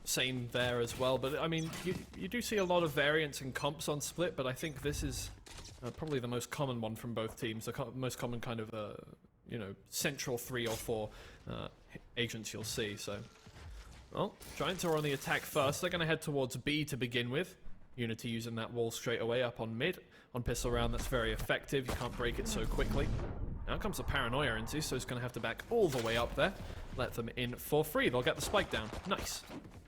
same there as well. But I mean, you do see a lot of variance in comps on Split, but I think this is probably the most common one from both teams. The most common kind of you know, central 3 or 4 agents you'll see. So, well, Giants are on the attack first. They're going to head towards B to begin with. Unity using that wall straight away up on mid. On pistol round, that's very effective. You can't break it so quickly. Now comes the paranoia, and Zisto's going to have to back all the way up there. Let them in for free. They'll get the spike down. Nice.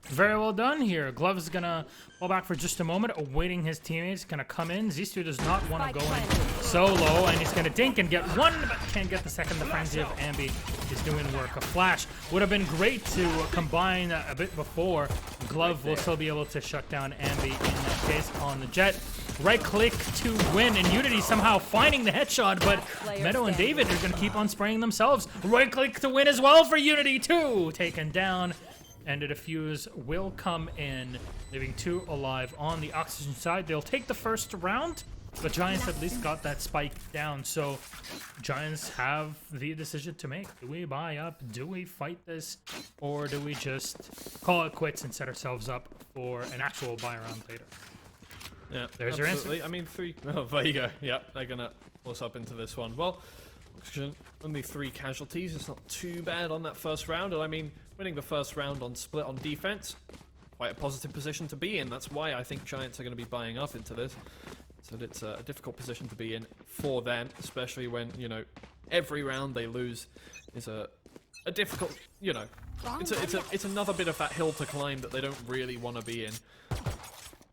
Very well done here. Glove is gonna fall back for just a moment, awaiting his teammates. Gonna come in. Zisto does not want to go in solo, and he's gonna dink and get one, but can't get the second. The frenzy of Ambi is doing work. A flash would have been great to combine a bit before. Glove will still be able to shut down Ambi in that case on the Jet. Right click to win, and Unity somehow finding the headshot, but Meadow and David are gonna keep on spraying themselves. Right click to win as well for Unity, 2 taken down. And a defuse will come in, leaving 2 alive on the Oxygen side. They'll take the first round. The Giants at least got that spike down, so Giants have the decision to make. Do we buy up? Do we fight this? Or do we just call it quits and set ourselves up for an actual buy round later? Yeah, there's absolutely. your answer. I mean, 3... Oh, there you go. Yeah, they're going to force up into this one. Well, Oxygen, only 3 casualties. It's not too bad on that first round. And I mean, winning the first round on Split on defense, quite a positive position to be in. That's why I think Giants are going to be buying up into this. So it's a difficult position to be in for them, especially when, you know, every round they lose is a difficult, you know, it's another bit of that hill to climb that they don't really want to be in.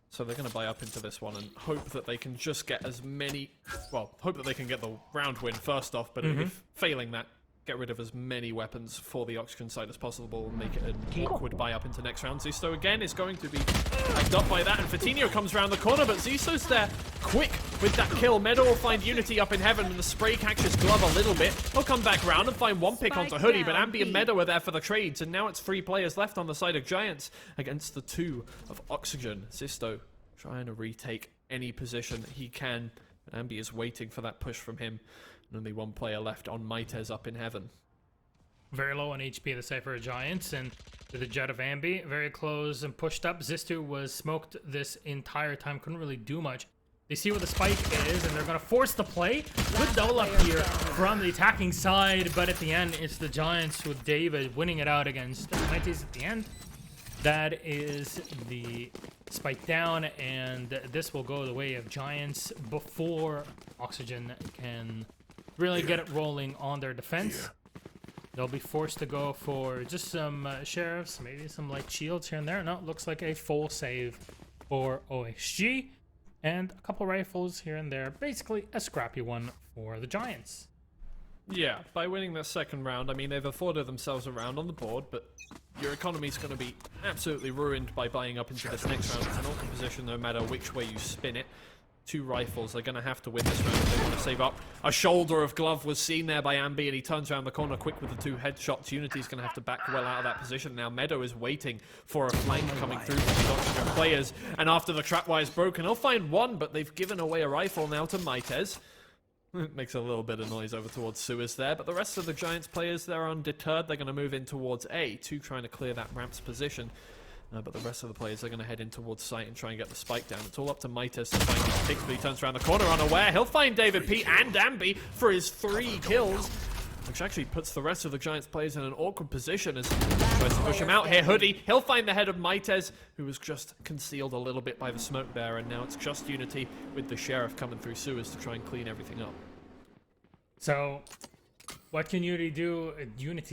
So they're going to buy up into this one and hope that they can just get as many, well, hope that they can get the round win first off, but if failing that, get rid of as many weapons for the Oxygen side as possible and make it an awkward buy up into next round. Zisto again is going to be backed up by that, and Fatinho comes around the corner, but Zisto's there quick with that kill. Meadow will find Unity up in heaven, and the spray catches Glove a little bit. He'll come back round and find one pick onto Hoodie, but Ambi and Meadow are there for the trades, and now it's 3 players left on the side of Giants against the 2 of Oxygen. Zisto trying to retake any position that he can, but Ambi is waiting for that push from him. And only 1 player left on Mites up in heaven. Very low on HP, the Cypher Giants, and to the Jet of Ambi, very close and pushed up. Zisto was smoked this entire time, couldn't really do much. They see where the spike is, and they're going to force the play. Good double up here from the attacking side, but at the end, it's the Giants with David winning it out against Mites at the end. That is the spike down, and this will go the way of Giants before Oxygen can really get it rolling on their defense. They'll be forced to go for just some sheriffs, maybe some light shields here and there. No, it looks like a full save for OXG, and a couple rifles here and there. Basically a scrappy one for the Giants. Yeah, by winning their second round, I mean, they've afforded themselves a round on the board, but your economy's going to be absolutely ruined by buying up into this next round. It's an awkward position no matter which way you spin it. 2 rifles, they're going to have to win this round if they want to save up. A shoulder of Glove was seen there by Ambi, and he turns around the corner quick with the 2 headshots. Unity's going to have to back well out of that position. Now Meadow is waiting for a flank coming through from the Oxygen players, and after the trapwire's broken, he'll find 1, but they've given away a rifle now to Mites. It makes a little bit of noise over towards Suez there, but the rest of the Giants players, they're undeterred. They're going to move in towards A, 2 trying to clear that ramp's position. But the rest of the players are going to head in towards site and try and get the spike down. It's all up to Mites to find his picks, but he turns around the corner unaware. He'll find David P and Ambi for his 3 kills, which actually puts the rest of the Giants players in an awkward position as he tries to push him out here. Hoodie, he'll find the head of Mites, who was just concealed a little bit by the smoke there, and now it's just Unity with the Sheriff coming through sewers to try and clean everything up. So, what can Unity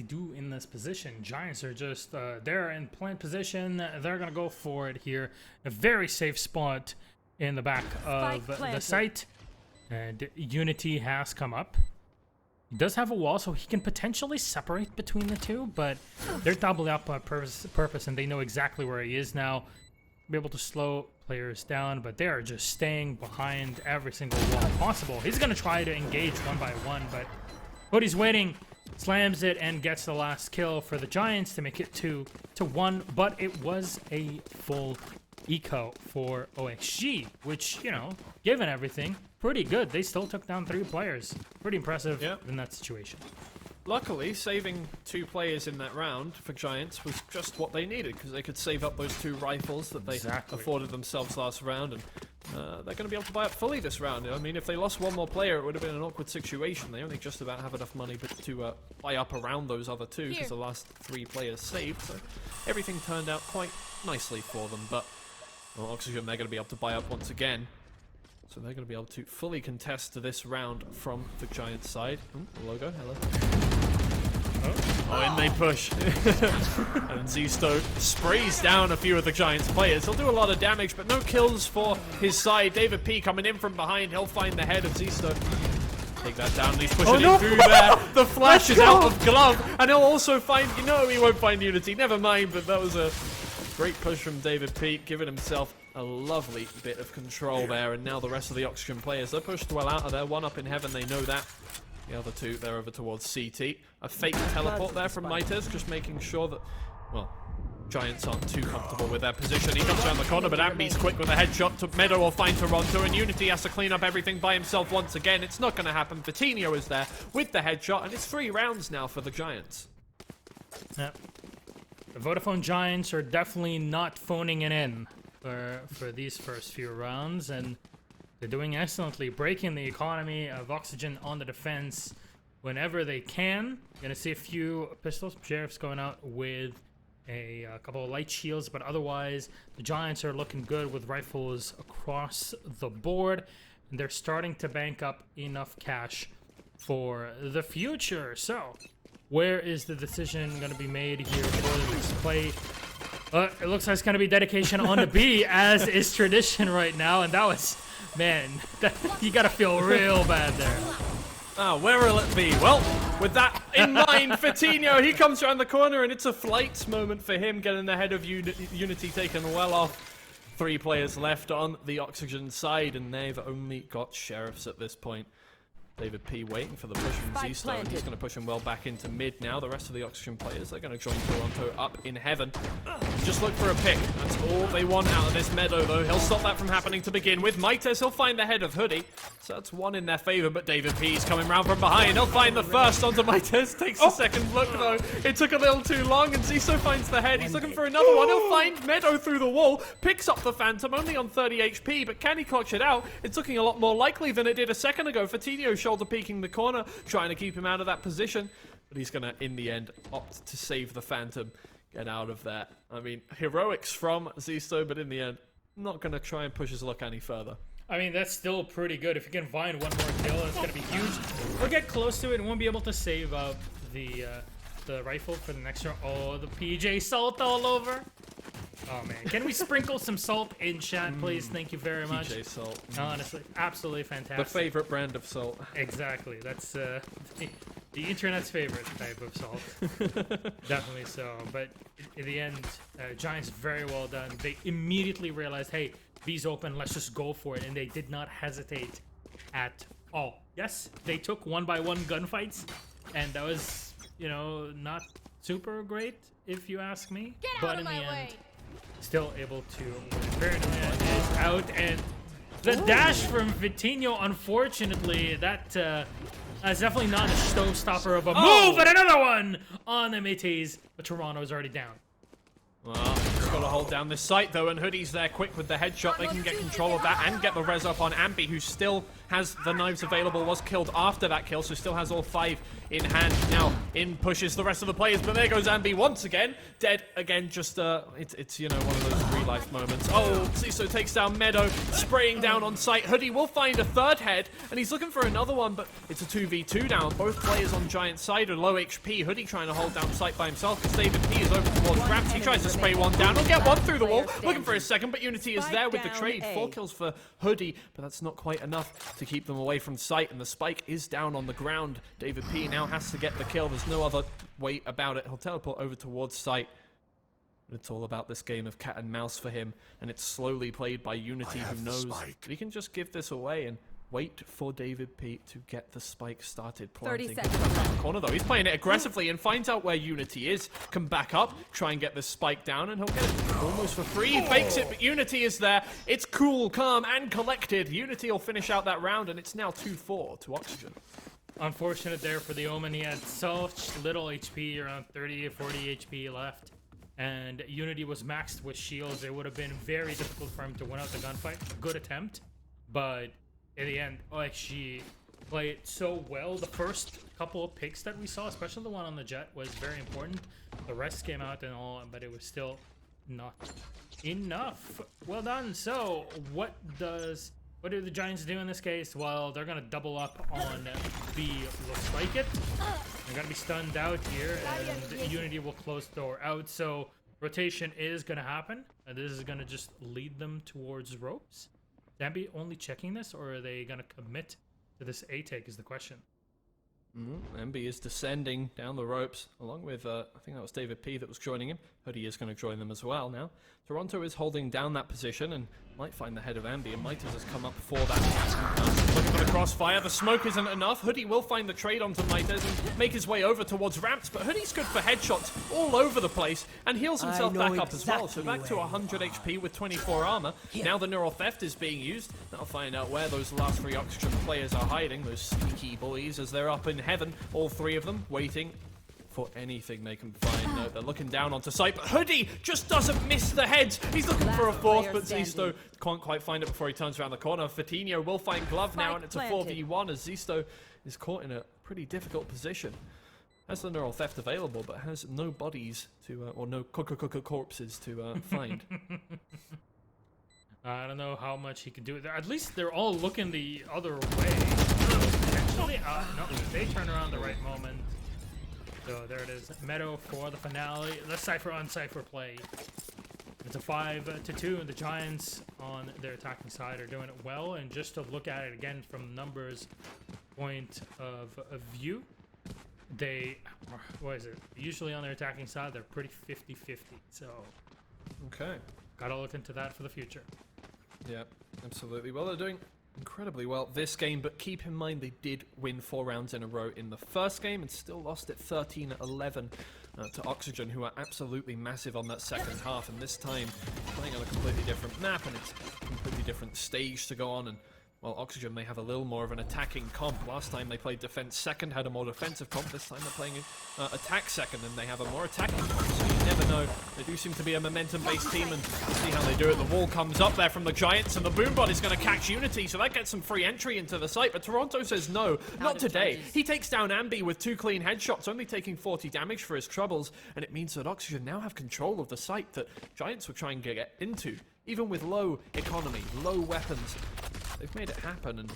do in this position? Giants are just, they're in plant position. They're going to go for it here. A very safe spot in the back of the site. And Unity has come up. He does have a wall, so he can potentially separate between the 2, but they're doubling up on purpose, and they know exactly where he is now. Be able to slow players down, but they are just staying behind every single wall possible. He's going to try to engage 1 by 1, but Hoodie's waiting, slams it, and gets the last kill for the Giants to make it 2-1, but it was a full eco for OXG, which, you know, given everything, pretty good. They still took down 3 players. Pretty impressive in that situation. luckily, saving 2 players in that round for Giants was just what they needed, because they could save up those 2 rifles that they afforded themselves last round, and they're going to be able to buy up fully this round. I mean, if they lost 1 more player, it would have been an awkward situation. They only just about have enough money to buy up around those other 2, because the last 3 players saved, so everything turned out quite nicely for them, but well, Oxygen, they're going to be able to buy up once again. So they're going to be able to fully contest this round from the Giants side. The logo, hello. Oh, and they push. And Zisto sprays down a few of the Giants players. He'll do a lot of damage, but no kills for his side. David P coming in from behind. He'll find the head of Zisto. Take that down, and he's pushing it through there. The flash is out of glove, and he'll also find, he won't find Unity. Never mind, but that was a great push from David P, giving himself a lovely bit of control there, and now the rest of the Oxygen players, they're pushed well out of there. 1 up in heaven, they know that. The other 2, they're over towards CT. A fake teleport there from Mites, just making sure that, well, Giants aren't too comfortable with their position. He comes around the corner, but Ambi's quick with a headshot. Meadow will find Toronto, and Unity has to clean up everything by himself once again. It's not going to happen. Vitinho is there with the headshot, and it's 3 rounds now for the Giants. Yep. The Vodafone Giants are definitely not phoning it in for these first few rounds, and they're doing excellently, breaking the economy of Oxygen on the defense whenever they can. Gonna see a few pistols. Sheriff's going out with a couple of light shields, but otherwise the Giants are looking good with rifles across the board, and they're starting to bank up enough cash for the future. So where is the decision going to be made here for this play? It looks like it's going to be dedication on the B, as is tradition right now. And that was, man, you got to feel real bad there. Where will it be? Well, with that in mind, Vitinho, he comes around the corner, and it's a flight moment for him, getting ahead of Unity, taken well off. 3 players left on the Oxygen side, and they've only got Sheriffs at this point. David P waiting for the push from Zisto, and he's going to push him well back into mid now. The rest of the Oxygen players, they're going to join Toronto up in heaven. Just look for a pick. That's all they want out of this Meadow, though. He'll stop that from happening to begin with. Mites, he'll find the head of Hoodie. So that's 1 in their favor, but David P's coming round from behind. He'll find the first onto Mites. Takes the second look, though. It took a little too long, and Zisto finds the head. He's looking for another one. He'll find Meadow through the wall. Picks up the Phantom, only on 30 HP, but can he clutch it out? It's looking a lot more likely than it did a second ago. Vitinho shoulder peeking the corner, trying to keep him out of that position, but he's gonna, in the end, opt to save the Phantom, get out of that. I mean, heroics from Zisto, but in the end, not gonna try and push his luck any further. I mean, that's still pretty good. If you can find 1 more kill, it's gonna be huge. We'll get close to it and won't be able to save up the rifle for the next round. Oh, the PJ salt all over. Oh man, can we sprinkle some salt in chat, please? Thank you very much. PJ salt. Honestly, absolutely fantastic. The favorite brand of salt. Exactly. That's the internet's favorite type of salt. Definitely so. But in the end, Giants, very well done. They immediately realized, hey, B's open, let's just go for it. And they did not hesitate at all. Yes, they took 1-by-1 gunfights, and that was, not super great, if you ask me. But in the end, still able to win. Paranoia is out, and the dash from Vitinho, unfortunately, that is definitely not a showstopper of a move, but another one on the Métis, but Toronto's already down. Well, just got to hold down this site, though, and Hoodie's there quick with the headshot. They can get control of that and get the res up on Ambi, who still has the knives available, was killed after that kill, so still has all 5 in hand. Now, in pushes the rest of the players, but there goes Ambi once again. Dead again, just, it's one of those real-life moments. Oh, Ziso takes down Meadow, spraying down on site. Hoodie will find a 3rd head, and he's looking for another one, but it's a 2v2 down. Both players on Giant side are low HP. Hoodie trying to hold down site by himself, because David P is over towards Ramps. He tries to spray 1 down. He'll get 1 through the wall, looking for his second, but Unity is there with the trade. 4 kills for Hoodie, but that's not quite enough to keep them away from sight, and the spike is down on the ground. David P now has to get the kill. There's no other way about it. He'll teleport over towards sight. It's all about this game of cat and mouse for him, and it's slowly played by Unity, who knows that he can just give this away and wait for David P to get the spike started planting. 30 seconds. Around the corner, though. He's playing it aggressively and finds out where Unity is. Can back up, try and get this spike down, and he'll get it almost for free. He fakes it, but Unity is there. It's cool, calm, and collected. Unity will finish out that round, and it's now 2-4 to Oxygen. Unfortunate there for the Omen. He had such little HP, around 30 or 40 HP left. And Unity was maxed with shields. It would have been very difficult for him to win out the gunfight. Good attempt. But in the end, OXG played so well. The first couple of picks that we saw, especially the one on the Jet, was very important. The rest came out and all, but it was still not enough. Well done. So what do the Giants do in this case? Well, they're gonna double up on B. Looks like it. They're gonna be stunned out here, and Unity will close the door out. So rotation is gonna happen, and this is gonna just lead them towards ropes. Dambi only checking this, or are they gonna commit to this A take? Is the question. MB is descending down the ropes, along with, I think that was David P that was joining him. Hoodie is going to join them as well now. Toronto is holding down that position and might find the head of Ambi, and Mitas has come up for that. Looking for the crossfire. The smoke isn't enough. Hoodie will find the trade onto Mitas and make his way over towards ramps, but Hoodie's good for headshots all over the place and heals himself back up as well. So back to 100 HP with 24 armor. Now the Neural Theft is being used. That'll find out where those last 3 Oxygen players are hiding, those sneaky boys, as they're up in heaven, all 3 of them, waiting for anything they can find. No, they're looking down onto site, but Hoodie just doesn't miss the heads. He's looking for a 4th, but Zisto can't quite find it before he turns around the corner. Fatinho will find Glove now, and it's a 4v1 as Zisto is caught in a pretty difficult position. Has the Neural Theft available, but has no bodies to, or no corpses to find. I don't know how much he can do. At least they're all looking the other way. Actually, no, they turn around the right moment. So there it is. Meadow for the finale. The Cypher on Cypher play. It's a 5-2, and the Giants on their attacking side are doing it well. And just to look at it again from numbers point of view, they, what is it? Usually on their attacking side, they're pretty 50-50. So, okay, gotta look into that for the future. Yeah, absolutely. Well, they're doing incredibly well this game, but keep in mind they did win 4 rounds in a row in the first game and still lost it 13-11 to Oxygen, who are absolutely massive on that second half, and this time playing on a completely different map, and it's a completely different stage to go on. And well, Oxygen, they have a little more of an attacking comp. Last time they played defense second, had a more defensive comp. This time they're playing attack second, and they have a more attacking comp, so you never know. They do seem to be a momentum-based team, and we'll see how they do it. The wall comes up there from the Giants, and the Boombot is going to catch Unity, so that gets some free entry into the site, but Toronto says no, not today. He takes down Ambi with 2 clean headshots, only taking 40 damage for his troubles, and it means that Oxygen now have control of the site that Giants were trying to get into. Even with low economy, low weapons, they've made it happen, and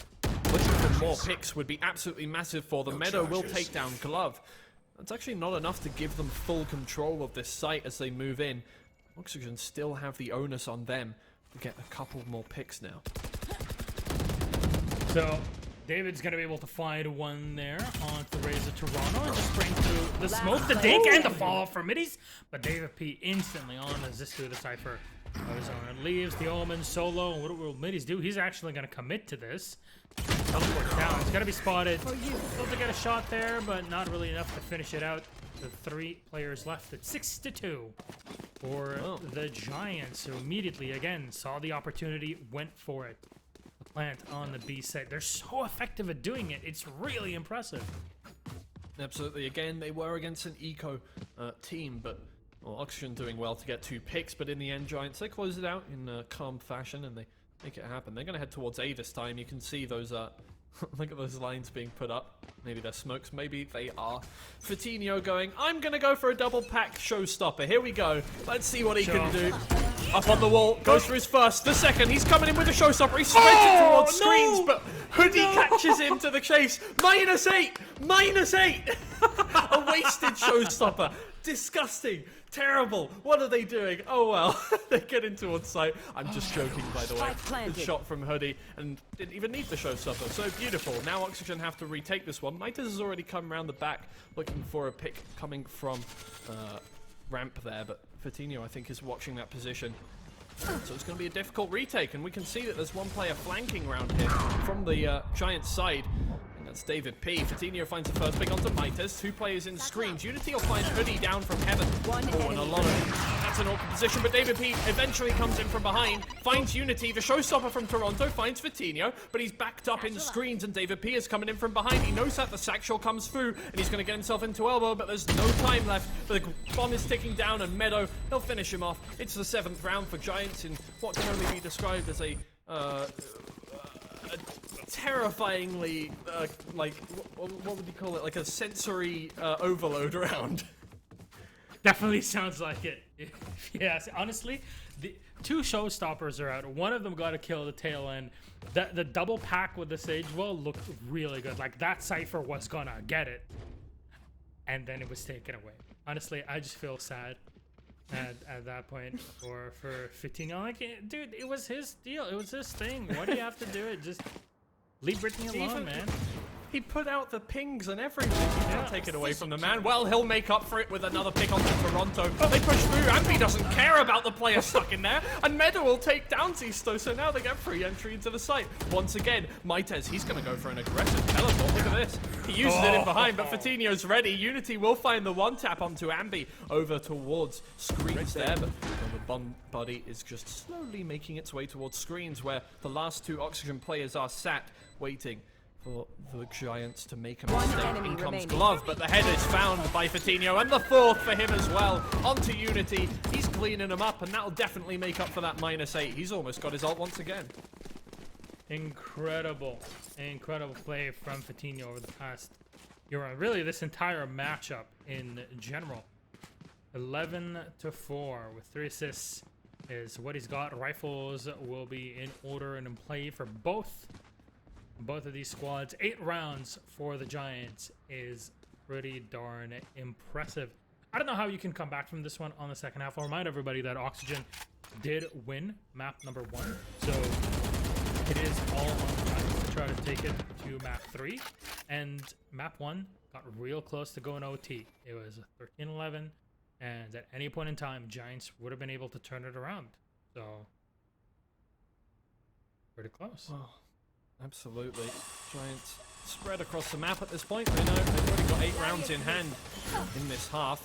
looking for more picks would be absolutely massive for them. Meadow will take down Glove. That's actually not enough to give them full control of this site as they move in. Oxygen still have the onus on them to get a couple more picks now. So David's going to be able to find one there on the Razor Toronto and just bring through the smoke, the dink, and the fall for middies. But David P instantly on as this through the Cypher. Arizona leaves the Omen solo. And what will middies do? He's actually going to commit to this. Teleport down. He's going to be spotted. Able to get a shot there, but not really enough to finish it out. The 3 players left at 6-2 for the Giants, who immediately, again, saw the opportunity, went for it. The plant on the B side. They're so effective at doing it. It's really impressive. Absolutely. Again, they were against an eco team, but well, Oxygen doing well to get 2 picks, but in the end, Giants, they close it out in a calm fashion, and they make it happen. They're going to head towards A this time. You can see those, look at those lines being put up. Maybe they're smokes, maybe they are. Fatinho going, I'm going to go for a double pack showstopper. Here we go. Let's see what he can do. Up on the wall, goes for his first, the second. He's coming in with a showstopper. He spreads it towards screens, but Hoodie catches him to the chase. -8! -8! A wasted showstopper. Disgusting. Terrible. What are they doing? Oh well. They get in towards site. I'm just joking, by the way. Good shot from Hoodie, and didn't even need the showstopper. So beautiful. Now Oxygen have to retake this one. Mitas has already come around the back looking for a pick coming from ramp there, but Fatinho, I think, is watching that position. So it's going to be a difficult retake, and we can see that there's one player flanking around here from the Giants side. That's David P. Fatinho finds the first pick onto Mitas. 2 players in screens. Unity will find Hoodie down from heaven. And a lot of It's an awkward position, but David P eventually comes in from behind, finds Unity, the showstopper from Toronto, finds Vitinho, but he's backed up in screens, and David P is coming in from behind. He knows that the sack shot comes through, and he's going to get himself into elbow, but there's no time left. The bomb is ticking down, and Meadow, he'll finish him off. It's the 7th round for Giants in what can only be described as a terrifyingly, like, what would you call it? Like a sensory overload round. Definitely sounds like it. Yes, honestly, the 2 showstoppers are out. One of them got to kill the tail end. The double pack with the Sage Well looked really good. Like, that Cypher was gonna get it. And then it was taken away. Honestly, I just feel sad at that point for Vitinho. Like, dude, it was his deal. It was his thing. Why do you have to do it? Just leave Brittany alone, man. He put out the pings and everything. You can't take it away from the man. Well, he'll make up for it with another pick onto Toronto. They push through. Ambi doesn't care about the player stuck in there. And Meadow will take down Zisto. So now they get free entry into the site. Once again, Maitez, he's going to go for an aggressive teleport. Look at this. He uses it in behind, but Vitinho's ready. Unity will find the 1-tap onto Ambi over towards screens there. But the bomb buddy is just slowly making its way towards screens where the last 2 Oxygen players are sat waiting for the Giants to make a mistake. In comes Glove, but the head is found by Vitinho, and the 4th for him as well. Onto Unity, he's cleaning him up, and that'll definitely make up for that -8. He's almost got his ult once again. Incredible play from Vitinho over the past year. Really, this entire matchup in general. 11-4 with 3 assists is what he's got. Rifles will be in order and in play for both of these squads. 8 rounds for the Giants is pretty darn impressive. I don't know how you can come back from this one on the second half. I'll remind everybody that Oxygen did win map number 1, so it is all on the Giants to try to take it to map 3. And map 1 got real close to going OT. It was 13-11, and at any point in time, Giants would have been able to turn it around. So pretty close. Oh. Absolutely. Giants spread across the map at this point. They know they've already got 8 rounds in hand in this half.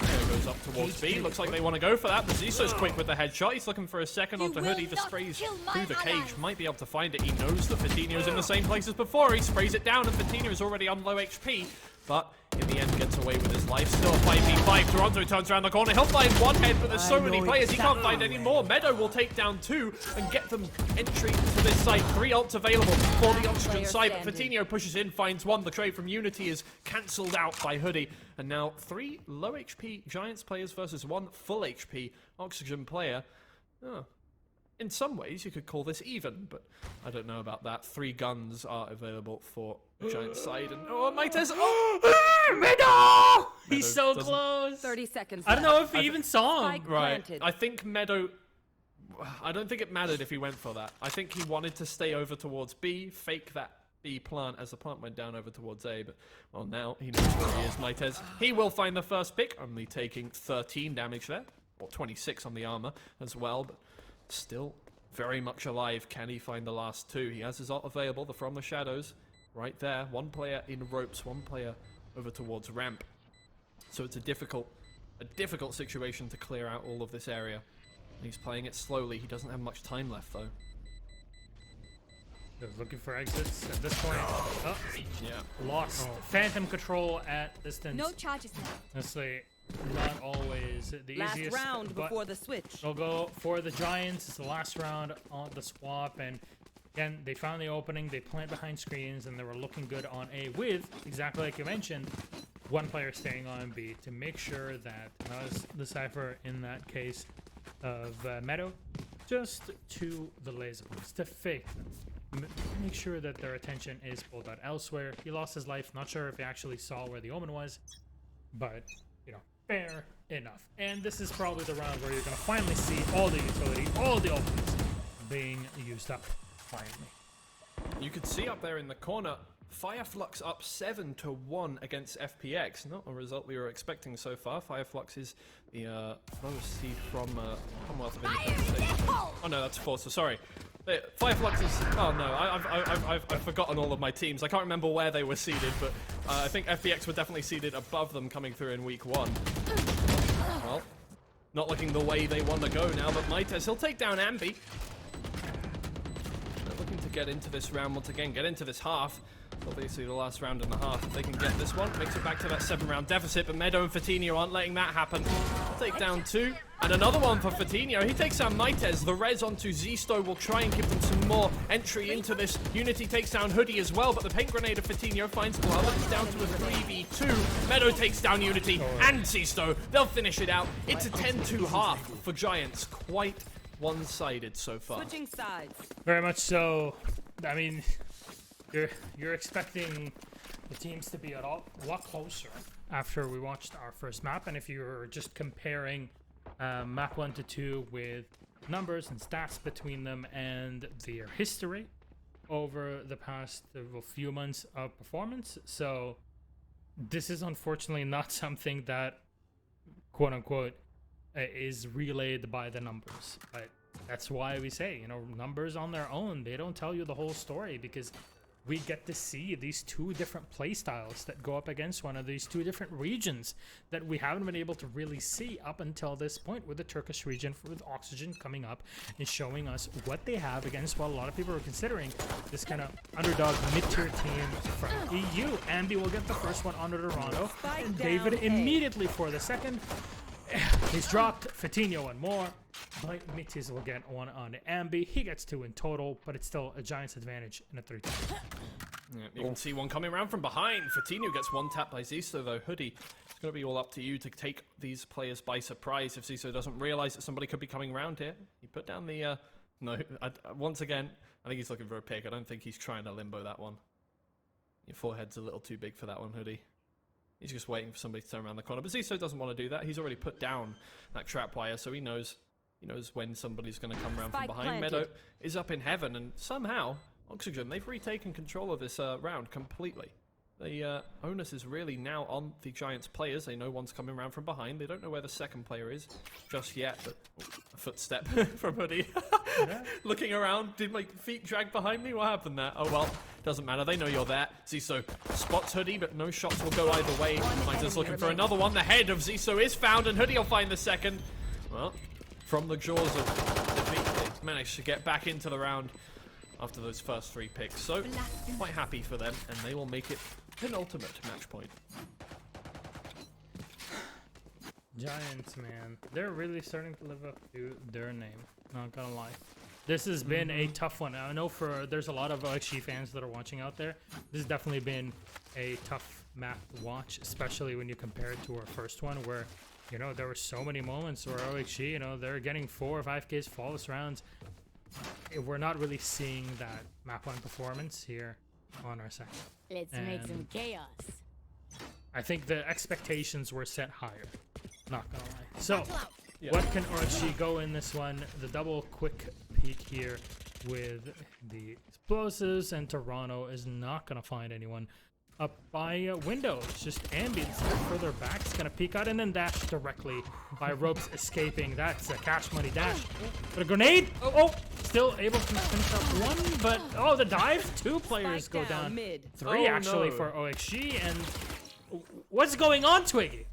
There goes up towards B. Looks like they want to go for that, but Ziso's quick with the headshot. He's looking for a second onto Hoodie. The sprays through the cage. Might be able to find it. He knows that Vitinho's in the same place as before. He sprays it down, and Vitinho is already on low HP. But in the end, gets away with his life. Still 5v5. Toronto turns around the corner. He'll find 1 head, but there's so many players, he can't find any more. Meadow will take down 2 and get them entry to this site. 3 ults available for the Oxygen side, but Vitinho pushes in, finds 1. The trade from Unity is cancelled out by Hoodie. And now 3 low HP Giants players versus 1 full HP Oxygen player. Oh. In some ways, you could call this even, but I don't know about that. 3 guns are available for Giants side, and Maitez, Meadow! He's so close. 30 seconds. I don't know if he even saw him. Right. I think Meadow. I don't think it mattered if he went for that. I think he wanted to stay over towards B, fake that B plant as the plant went down over towards A, but well, now he knows where he is. Maitez. He will find the first pick, only taking 13 damage there, or 26 on the armor as well, but still very much alive. Can he find the last 2? He has his ult available, the From the Shadows, right there. 1 player in ropes, 1 player over towards ramp. So it's a difficult situation to clear out all of this area. He's playing it slowly. He doesn't have much time left, though. They're looking for exits at this point. Oh, yeah. Lost Phantom control at distance. No charges now. Honestly, not always the Last easiest. round before the switch. They'll go for the Giants. It's the last round on the swap, and again, they found the opening. They plant behind screens, and they were looking good on A with, exactly like you mentioned, 1 player staying on B to make sure that was the Cypher in that case of Meadow, just to the laser points, to fake them. Make sure that their attention is pulled out elsewhere. He lost his life. Not sure if he actually saw where the omen was, but you know, fair enough. And this is probably the round where you're going to finally see all the utility, all the opens being used up. Finally. You could see up there in the corner, Fireflux up 7-1 against FPX. Not a result we were expecting so far. Fireflux is the lowest seed from Commonwealth of Independence. Oh no, that's Forza. Sorry. Fireflux is. Oh no, I've forgotten all of my teams. I can't remember where they were seeded, but I think FPX were definitely seeded above them coming through in week 1. Well, not looking the way they want to go now, but Mites, he'll take down Ambi. They're looking to get into this round once again, get into this half. Obviously the last round and a half. If they can get this one, makes it back to that 7-round deficit, but Meadow and Fatinho aren't letting that happen. Take down 2, and another one for Fatinho. He takes down Mites. The res onto Zisto will try and give them some more entry into this. Unity takes down Hoodie as well, but the paint grenade of Fatinho finds Glover. He's down to a 3v2. Meadow takes down Unity and Zisto. They'll finish it out. It's a 10-2 half for Giants. Quite one-sided so far. Switching sides. Very much so. I mean, you're expecting the teams to be a lot closer after we watched our first map, and if you're just comparing map 1 to 2 with numbers and stats between them and their history over the past few months of performance. So this is unfortunately not something that quote unquote is relayed by the numbers, but that's why we say, you know, numbers on their own, they don't tell you the whole story, because we get to see these 2 different play styles that go up against one of these 2 different regions that we haven't been able to really see up until this point, with the Turkish region, with Oxygen coming up and showing us what they have against what a lot of people are considering this kind of underdog mid-tier team from EU. Ambi will get the first one onto Toronto, and David immediately for the second. He's dropped. Fatinho one more. Mites will get one on Ambi. He gets 2 in total, but it's still a Giants advantage in a 3-2. Yeah, you can see one coming around from behind. Fatinho gets one tap by Ziso though. Hoodie, it's going to be all up to you to take these players by surprise if Ziso doesn't realize that somebody could be coming around here. He put down the, once again, I think he's looking for a pick. I don't think he's trying to limbo that one. Your forehead's a little too big for that one, Hoodie. He's just waiting for somebody to turn around the corner. But Ziso doesn't want to do that. He's already put down that trap wire, so he knows when somebody's going to come around from behind. Meadow is up in heaven, and somehow, Oxygen, they've retaken control of this round completely. The onus is really now on the Giants players. They know one's coming around from behind. They don't know where the second player is just yet, but a footstep from Hoodie. Looking around, did my feet drag behind me? What happened there? Oh well, doesn't matter. They know you're there. Ziso spots Hoodie, but no shots will go either way. Mites looking for another one. The head of Ziso is found, and Hoodie will find the second. Well, from the jaws of defeat, they managed to get back into the round after those first 3 picks. So, quite happy for them, and they will make it penultimate match point. Giants, man. They're really starting to live up to their name. Not gonna lie. This has been a tough one. I know there's a lot of OXG fans that are watching out there. This has definitely been a tough map to watch, especially when you compare it to our first one, where, you know, there were so many moments where OXG, you know, they're getting 4 or 5 kills, flawless rounds. We're not really seeing that map 1 performance here on our second. Let's make some chaos. I think the expectations were set higher. Not gonna lie. So, what can OXG go in this one? The double quick peek here with the explosives, and Toronto is not gonna find anyone up by window. It's just Ambi further back. It's gonna peek out and then dash directly by Ropes escaping. That's a cash money dash. But a grenade! Oh! Still able to finish up one, but oh, the dive! 2 players go down. 3 actually for OXG, and what's going on, Twiggy?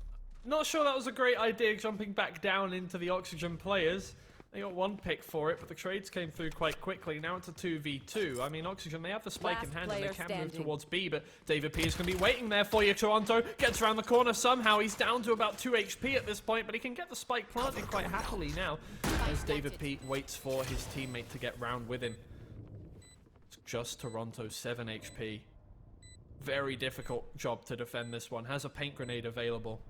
Not sure that was a great idea, jumping back down into the Oxygen players. They got 1 pick for it, but the trades came through quite quickly. Now it's a 2v2. I mean, Oxygen, they have the spike in hand and they can move towards B, but David P is going to be waiting there for you. Toronto gets around the corner somehow. He's down to about 2 HP at this point, but he can get the spike planted quite happily now as David P waits for his teammate to get round with him. It's just Toronto, 7 HP. Very difficult job to defend this one. Has a paint grenade available.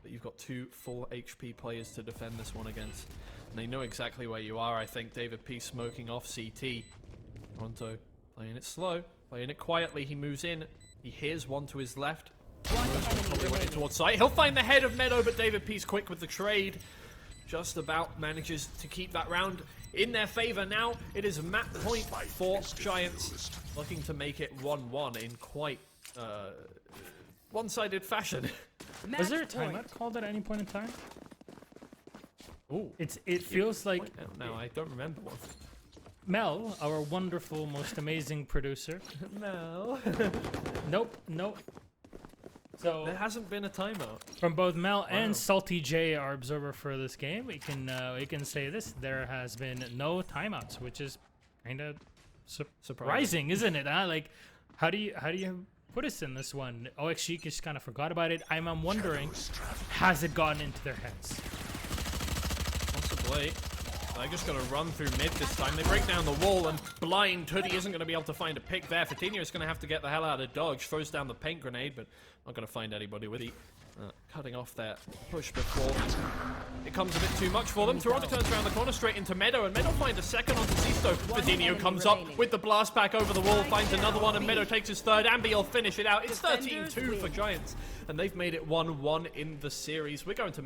But you've got 2 full HP players to defend this one against. And they know exactly where you are, I think. David P smoking off CT. Toronto playing it slow, playing it quietly. He moves in. He hears one to his left. Probably waiting towards sight. He'll find the head of Meadow, but David P's quick with the trade. Just about manages to keep that round in their favor. Now it is map point for Giants, looking to make it 1-1 in quite one-sided fashion. Was there a timeout called at any point in time? Oh, it feels like. No, I don't remember one. Mel, our wonderful, most amazing producer. No. Nope. So There hasn't been a timeout. from both Mel and Salty J, our observer for this game, we can say this: there has been no timeouts, which is kind of surprising, isn't it? Huh? Like, how do you put us in this one? OX Sheik just kind of forgot about it. I'm wondering, has it gotten into their heads? Possibly. They're just going to run through mid this time. They break down the wall, and blind Hoodie isn't going to be able to find a pick there. Fatinho is going to have to get the hell out of dodge. Throws down the paint grenade, but not going to find anybody with it. Cutting off that push before it comes a bit too much for them. Toronto turns around the corner straight into Meadow, and Meadow finds a second onto Zisto. Fatinho comes up with the blast back over the wall, finds another one, and Meadow takes his third. Ambi will finish it out. It's 13-2 for Giants, and they've made it 1-1 in the series. We're going to